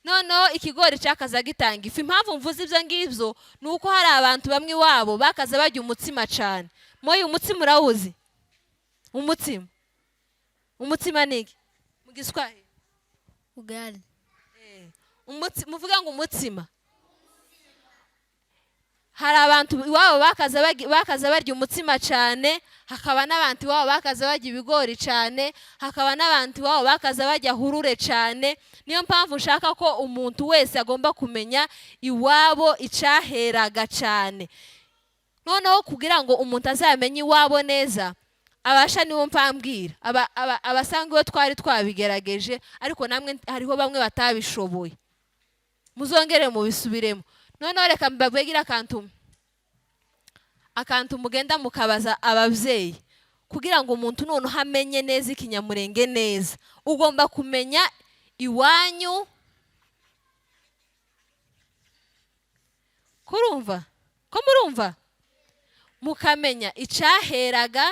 Noneho ikigori cyakaza gitanga ifu. Impamvu mvuze ibyo ngibyo ni uko hari abantu bamwe wabo bakaza bajya umutsima cyane. Moye umutsima urawuzi? Umutsima. Umutsima ni iki? Mu Giswahili? Ugali. Muvuga ngo umutsima. Hari abantu iwabo bakaza barya umutsima cyane, hakaba n'abantu iwabo bakaza barya ibigori cyane, hakaba n'abantu iwabo bakaza barya hurure cyane. Niyo mpamvu nshaka ko umuntu wese agomba kumenya iwabo icyaheraga cyane. Noneho kugira ngo umuntu azamenye iwabo neza, abasha niwo mpambwira. Abasangiwe twari twabigerageje, ariko namwe hariho bamwe batabishoboye. Muzongere mubisubiremo. Noneho reka mbabwira akantu mugenda mukabaza ababyeyi kugira ngo umuntu none hamenye neza ikinyamurenge neza. Ugomba kumenya iwanyu. Kurumva? Ko murumva? Mukamenya icyaheraga.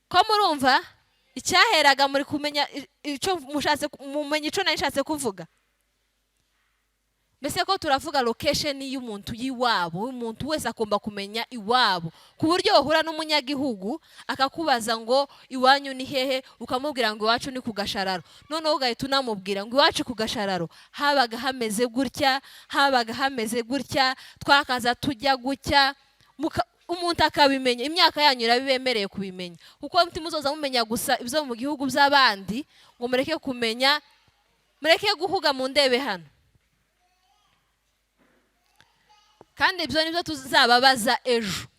Ko murumva? Icyaheraga muri kumenya icyo mushatse mumenya icyo nashatse kuvuga. Mbese ko turavuga location y'umuntu yiwabo, umuntu wese akomba kumenya iwabo. Ku buryo bahura n'umunyagihugu akakubaza ngo iwanyu ni hehe, ukamubwira ngo iwacu ni ku Gashararo. Noneho ugahita unamubwira ngo iwacu ku Gashararo habaga hameze gutya, habaga hameze gutya, twakaza tujya gutya. Umuntu akabimenya. Imyaka yanyu irabibemereye kubimenya, kuko muzoza mumenya gusa ibyo mu gihugu by'abandi ngo mureke kumenya, mureke guhuga mu ndebe hano. Kandi ibyo nibyo tuzababaza ejo.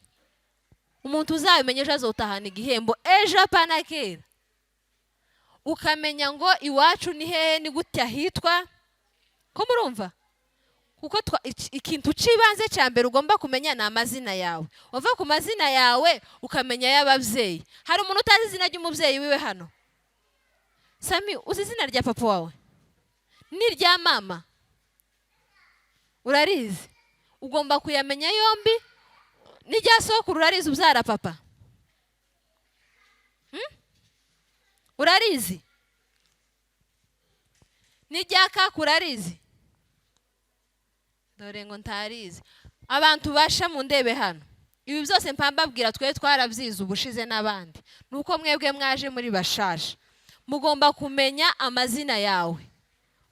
Umuntu uzabimenya ejo azotahana igihembo ejo apana kera. Ukamenya ngo iwacu ni hehe, ni gutya hitwa. Ko murumva? Kuko ikintu cy'ibanze cya mbere ugomba kumenya ni amazina yawe. Wava ku mazina yawe ukamenya y'ababyeyi. Hari umuntu utazi izina ry'umubyeyi wiwe hano? Sami, uzi izina rya papa wawe? N'irya mama? Urarizi? Ugomba kuyamenya yombi. N'irya sokuru urarizi ubyara papa? Urarizi? N'irya kaka urarizi? Dore ngo ntarizi. Abantu basha mu ndebe hano. Ibi byose mpambabwira twe twarabyize ubushize n'abandi. Nuko mwebwe mwaje muri bashaje. Mugomba kumenya amazina yawe.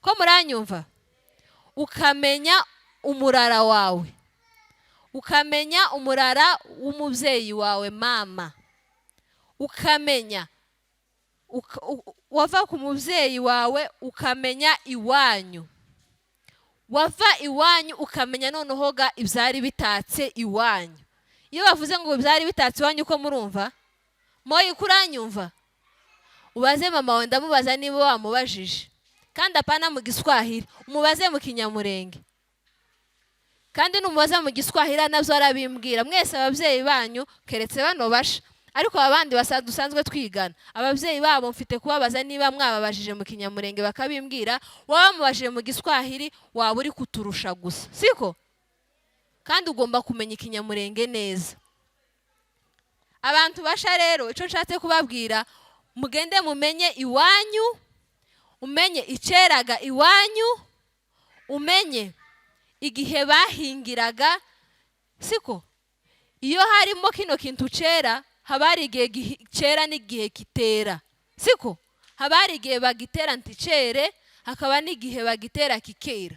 Ko muranyumva? Ukamenya umurara wawe. Ukamenya umurara w'umubyeyi wawe mama. Ukamenya wava ku mubyeyi wawe ukamenya iwanyu. Wava iwanyu ukamenya noneho ga ibyari bitatse iwanyu. Iyo bavuze ngo ibyari bitatse iwanyu ko murumva? Moye kuranyumva? Ubaze mama wawe ndamubaza niba wamubajije. Kandi apana mu Giswahili, umubaze mu Kinyamurenge. Kandi numubaza mu Giswahili nabyo arabimbwira. Mwese ababyeyi banyu keretse bano basha. Ariko abandi dusanzwe twigana, ababyeyi babo mfite kubabaza niba mwababajije mu Kinyamurenge bakabimbwira, wabamubajije mu Giswahili waba uri kuturusha gusa. Siko? Kandi ugomba kumenya Ikinyamurenge neza. Abantu basha rero icyo nshatse kubabwira, mugende mumenye iwanyu, umenye iceraga iwanyu, umenye igihe bahingiraga. Siko? Iyo harimo kino kintu cera, haba hari igihe cyera n'igihe kitera. Siko? Haba hari igihe bagitera nticere, hakaba n'igihe bagitera kikera.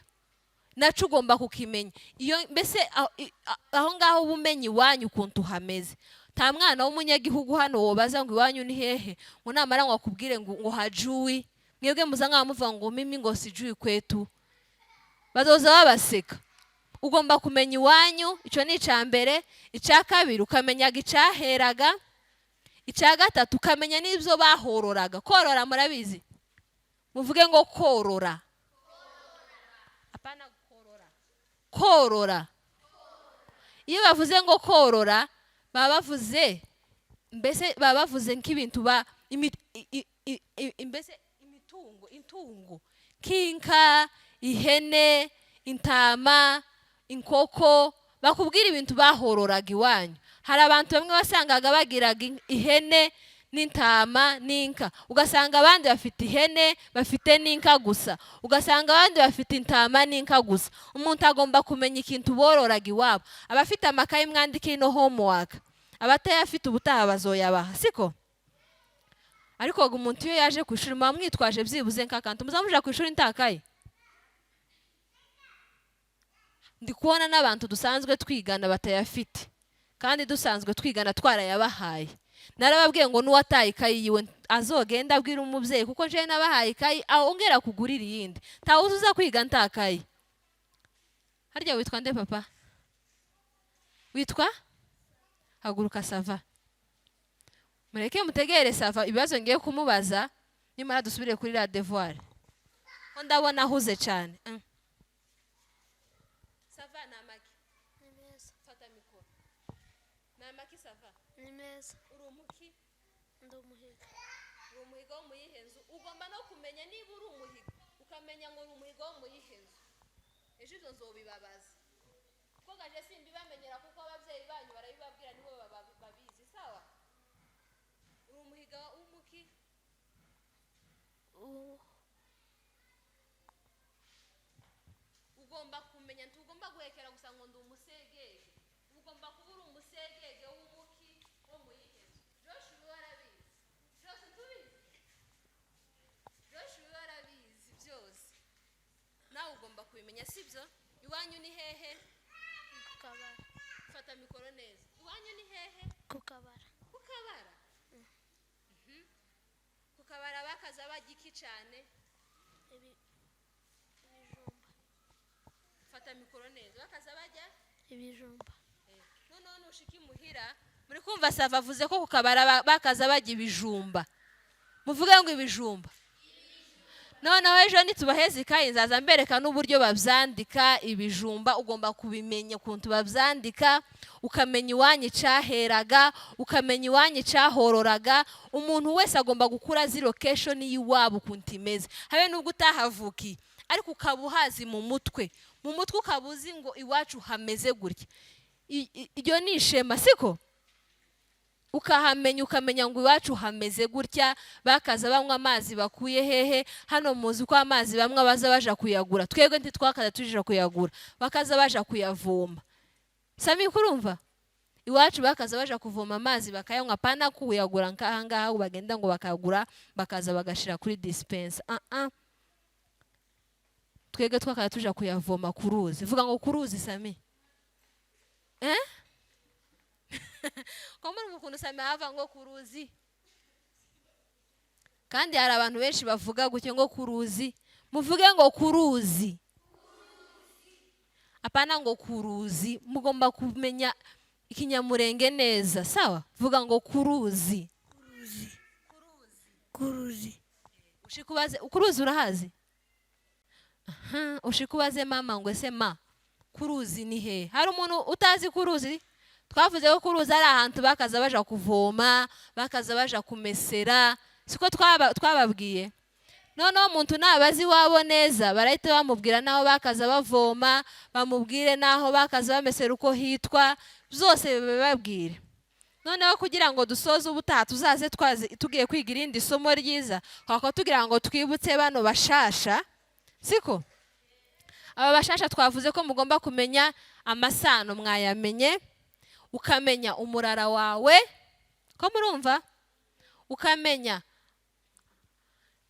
Nacu ugomba kukimenya. Iyo mbese aho ngaho ubumenyi iwanyu ukuntu hameze. Nta mwana w'umunyagihugu hano wobaza ngo iwanyu ni hehe, ngo namara ngo akubwire ngo hajui. Mwebwe muza nk'aho muvuga ngo mimi ngo sijui kwetu. Bazoza babaseka. ugomba kumenya iwanyu, icyo ni icya mbere. Icya kabiri ukamenyaga icyaheraga. Icya gatatu ukamenya n'ibyo bahororaga. Korora murabizi? Muvuge ngo korora. Apana korora. Korora. Iyo bavuze ngo korora baba bavuze mbese baba bavuze nk'ibintu mbese intungo nk'inka, ihene, intama, inkoko. Bakubwira ibintu bahororaga iwanyu. Hari abantu bamwe wasangaga bagiraga ihene n'intama n'inka, ugasanga abandi bafite ihene bafite n'inka gusa, ugasanga abandi bafite intama n'inka gusa. Umuntu agomba kumenya ikintu bororaga iwabo. Abafite amakaye mwandike ino homework, abatayafite ubutaha bazoyabaha, siko? Ariko umuntu iyo yaje ku ishuri muba mwitwaje byibuze nk'akantu. Muzamuja ku ishuri ntakaye? Ndi kubona n'abantu dusanzwe twigana batayafite, kandi dusanzwe twigana twarayabahaye. Narababwiye ngo n'uwataye ikayi yiwe azogenda abwira umubyeyi, kuko nje nabahaye ikayi ongera kugurira iyindi. Ntawe uza kwiga ntakaye. Harya witwa nde papa? Witwa? Haguruka Sava. Mureke mutegere Sava ibibazo ngiye kumubaza, nimara dusubire kuri la devoir. Ko ndabona ahuze cyane. Sava na maki. Ni meza. Fata mikoro. Na maki Sava. Ni meza. Urumuki? Ndi umuhiga. Uri umuhigo wo mu yihenzu. Ugomba no kumenya niba uri umuhigo, ukamenya ngo uri umuhigo wo mu yihenzu. Ejo izo nzobibabaza. Kuko gaje simbibamenyera kuko ababyeyi banyu barabibabwira nibo babizi, sawa? Uri umuhiga w'umuki? Ugomba kumenya, ntugomba guhekera gusa ngo ndi umusegege. Ugomba kuba uri umusegege w'umuki wo mu yihenzu. Joshua warabizi. Byose tubizi. Joshua warabizi byose. Nawe ugomba kubimenya, sibyo? Iwanyu ni hehe? Kukabara. Fata mikoro neza. Iwanyu ni hehe? Kukabara. Kukabara. Kukabara bakaza bagiki cyane. Ibijumba. Fata mikoro neza. Bakaza bajya? Ibijumba. Noneho nushiki muhira, muri kumva Sava avuze ko kukabara bakaza bajya ibijumba. Muvuge ngo ibijumba. Noneho ejo nitubaheze ikayi nzaza mbereka n'uburyo babyandika ibijumba. Ugomba kubimenya ukuntu babyandika, ukamenya iwanyu cyaheraga, ukamenya iwanyu cyahororaga. Umuntu wese agomba gukura azi location y'iwabo ukuntu imeze. Habe nubwo utahavukiye, ariko ukaba uhazi mu mutwe. Mu mutwe ukaba uzi ngo iwacu hameze gutya. Iryo ni ishema, siko? Ukahamenya, ukamenya ngo iwacu hameze gutya. Bakaza banywa amazi bakuye hehe? Hano muzi ko amazi bamwe baza baja kuyagura, twebwe ntitwakaza tujija kuyagura, bakaza baja kuyavoma. Sami kurumva? Iwacu bakaza baja kuvoma amazi bakayanywa, pana kuyagura ngaha bagenda ngo bakagura bakaza bagashira kuri dispense. Twebwe twakaza tuja kuyavoma ku ruzi. Vuga ngo ku ruzi Sami. Komora ukuntu Sami hava ngo ku ruzi. Kandi hari abantu benshi bavuga gutyo ngo ku ruzi. Muvuge ngo ku ruzi. Apana ngo ku ruzi. Mugomba kumenya ikinyamurenge neza, sawa? Vuga ngo ku ruzi. Ku ruzi. Ushikubaze ku ruzi urahazi? Ushikubaze mama ngo ese ma ku ruzi ni he? Hari umuntu utazi ku ruzi? Twavuze ko ku ruzi ari ahantu bakaza baja kuvoma, bakaza baja kumesera, siko twababwiye. Noneho umuntu nabazi iwabo neza barahita bamubwira naho bakaza bavoma, bamubwire naho bakaza bamesera uko hitwa, byose bababwire. Noneho kugira ngo dusoze ubutaha tuzaze tugiye kwiga irindi somo ryiza, kwako tugira ngo twibutse bano bashasha, siko? Aba bashasha twavuze ko mugomba kumenya amasano, mwayamenye. Ukamenya umurara wawe, ko murumva? Ukamenya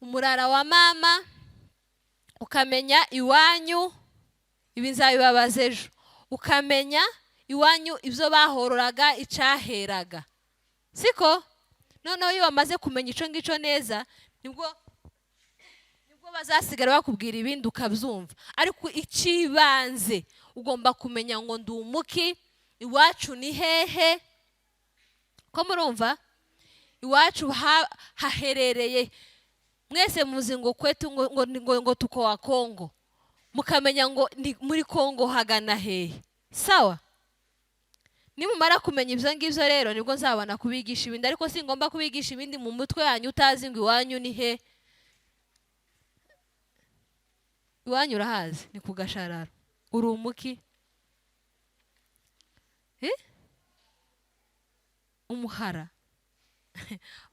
umurara wa mama, ukamenya iwanyu, ibi nzabibabaza ejo. Ukamenya iwanyu ibyo bahororaga, icyaheraga, siko? Noneho iyo wamaze kumenya icyo ngicyo neza, nibwo bazasigara bakubwira ibindi ukabyumva. Ariko ikibanze ugomba kumenya ngo ndi umuki, iwacu ni hehe. Ko murumva iwacu haherereye, mwese muzi ngo kwetu ngo tuko wa Kongo, mukamenya ngo muri Kongo hagana hehe. Sawa, nimumara kumenya ibyo ngibyo rero nibwo nzabona kubigisha ibindi, ariko singomba kubigisha ibindi mu mutwe yanyu utazi ngo iwanyu ni he. Iwanyu urahazi, ni ku Gashararo. Uri umuki? Umuhara.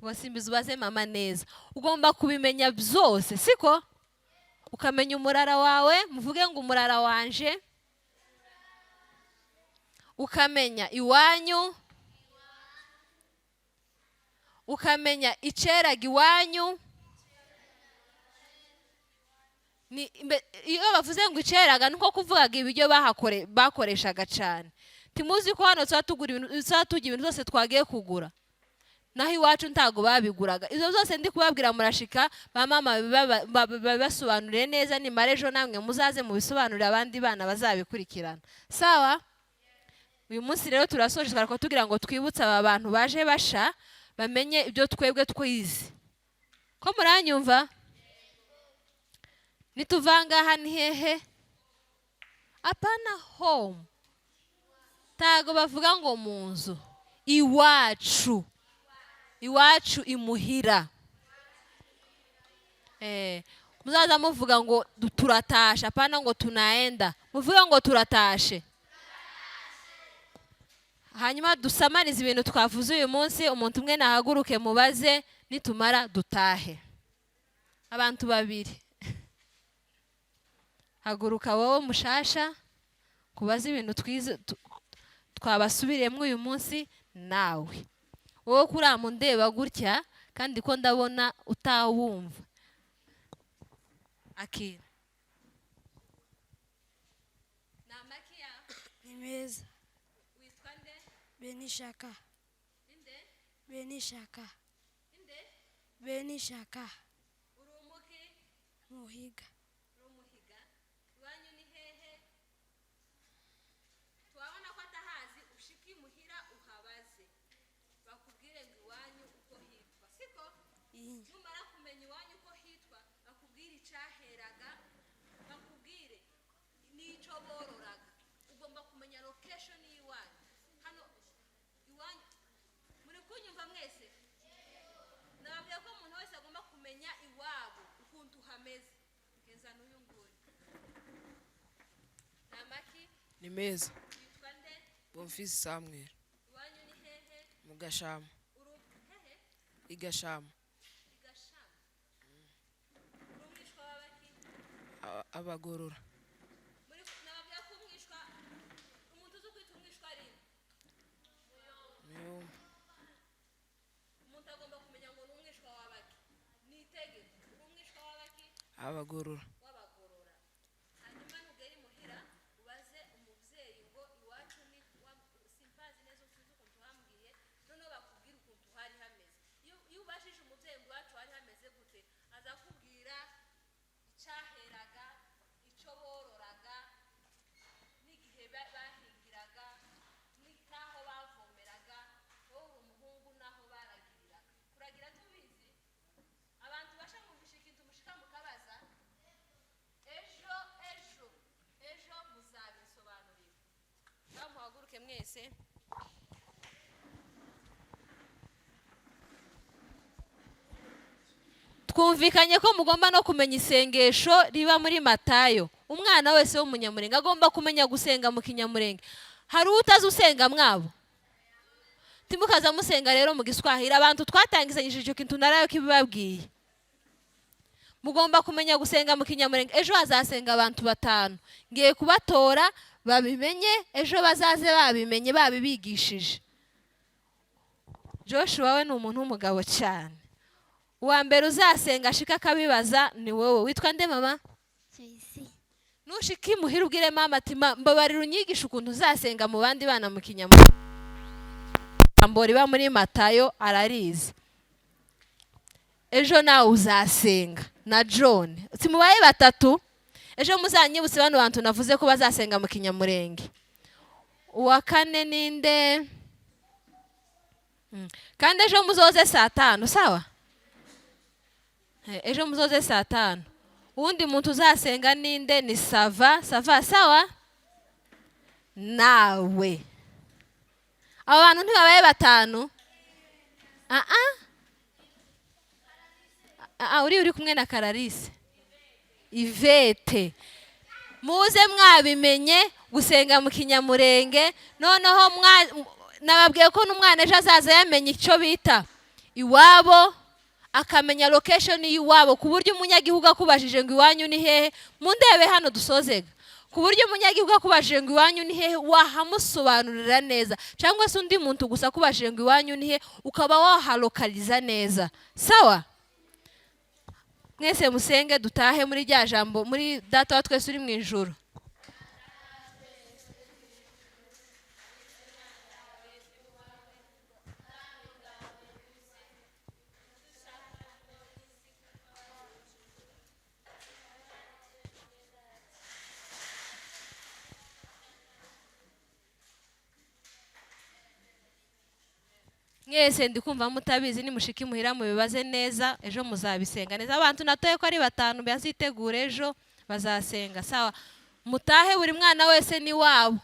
Wasimbiza ubaze mama neza. Ugomba kubimenya byose, siko? Ukamenya umurara wawe, muvuge ngo umurara wanje. Ukamenya iwanyu, ukamenya iceraga iwanyu. Iyo bavuze ngo iceraga nuko kuvugaga ibiryo bakoreshaga cyane. Timuzi ko hano tugira ibintu byose twagiye kugura, naho iwacu ntago babiguraga. Izo zose ndi kubabwira murashika ba mama babibasobanurire neza, nimara ejo namwe muzaze mubisobanurire abandi bana bazabikurikirana. Sawa? Uyu munsi rero turasoje twariko tugira ngo twibutse aba bantu baje basha bamenye ibyo twebwe twize. Ko muranyumva? Nituvanga aha ni hehe? Apana home. Tago bavuga ngo mu nzu. Iwacu. Iwacu imuhira. Muzaza muvuga ngo turatasha, apana ngo tunaenda. Muvuga ngo turatashe. Hanyuma dusamarize ibintu twavuze uyu munsi, umuntu umwe nahaguruke mubaze, nitumara dutahe. Abantu babiri. Haguruka wowe mushasha kubaza ibintu twize twabasubiriyemo uyu munsi nawe. Wowe kurama undeba gutya kandi ko ndabona utawumva. Akira. Namakia Ni meza. witwa nde? Benishaka. Inde? Benishaka. Inde? Benishaka. Uri umuki? Muhiga. Uri umuhiga? Iwanyu ni hehe? Twabona ko atahazi, ushiki muhira uhabaze. Bakubwire ngo iwanyu uko hitwa. Siko? Numara kumenya iwanyu uko hitwa, bakubwire icyaheraga, bakubwire n'icyo bororaga. Ugomba kumenya location y'iwanyu. Hano iwanyu muri kunyumva mwese? Nababwiye ko umuntu wese agomba kumenya iwabo ukuntu hameze. Keza n'uyu nguyu. Namaki? Ni meza. Witwa nde? Bonfils Samuel. Iwanyu ni hehe? Mu Gashama. Uru hehe? I Gashama. Igashama. Uri umwishwa w'abaki? Abagorora. Nababwiye ko umwishwa, umuntu uzi kwita umwishwa ari nde? Muyomba. Umuntu agomba kumenya ngo ni umwishwa w'abaki. Ni itegeko. Uri umwishwa w'abaki? Abagorora. W'abagorora. Hanyuma ntugere imuhira ubaze umubyeyi ngo iwacu ni simpazi neza usize ukuntu hambwiye, noneho bakubwira ukuntu hari hameze. Iyo ubajije umubyeyi ngo iwacu hari hameze gute, azakubwira icyaheraga, icyo bororaga, n'igihe bahingiraga, n'aho bavomeraga, wowe uri umuhungu n'aho baragiriraga. Kuragira tubizi? Abantu bashamumvisha ikintu mushika mukabaza, ejo muzabisobanurira. Ngaho muhaguruke mwese. Twumvikanye ko mugomba no kumenya isengesho riba muri Matayo. Umwana wese w'umunyamurenge agomba kumenya gusenga mu kinyamurenge. Hari utazi usenga mwabo? Timukaza musenga rero mu Giswahili. Abantu twatangizanyije icyo kintu narayo kibabwiye. Mugomba kumenya gusenga mu kinyamurenge. Ejo hazasenga abantu 5. Ngiye kubatora babimenye, ejo bazaze babimenye babibigishije. Joshua we ni umuntu w'umugabo cyane. Uwa mbere uzasenga ashika akabibaza ni wowe. Witwa nde mama? Chelsea. Nushiki muhira ubwire mama ati mbabarira unyigisha ukuntu uzasenga mu bandi bana mu kinyamurenge. Ijambo riba muri Matayo ararizi. Ejo nawe uzasenga na John. Simubaye 3. ejo muzanyibutse bano bantu navuze ko bazasenga mu Kinyamurenge. Uwa kane ninde? Kandi ejo muzoze saa 5, sawa? Ejo muzoze saa 5. Uwundi muntu uzasenga ninde? Ni Sava. Sava, sawa? Nawe. Abo bantu ntibabaye 5? Uri kumwe na Karalise. Ivete. Muze mwabimenye gusenga mu Kinyamurenge. Noneho nababwiye ko n'umwana ejo azaza yamenye icyo bita iwabo, akamenya location y'iwabo, ku buryo umunyagihugu akubajije ngo iwanyu ni hehe, mundebe hano dusozega, ku buryo umunyagihugu akubajije ngo iwanyu ni hehe wahamusobanurira neza, cyangwa se undi muntu gusa akubajije ngo iwanyu ni hehe ukaba wahalokaliza neza. Sawa? Mwese musenge dutahe muri rya jambo, muri Data wa twese uri mu ijuru. Mwese ndikumva mutabizi, nimushiki muhira mubibaze neza, ejo muzabisenga neza. Abantu natoye ko ari 5 bazitegura ejo bazasenga. Sawa? Mutahe buri mwana wese ni wabo.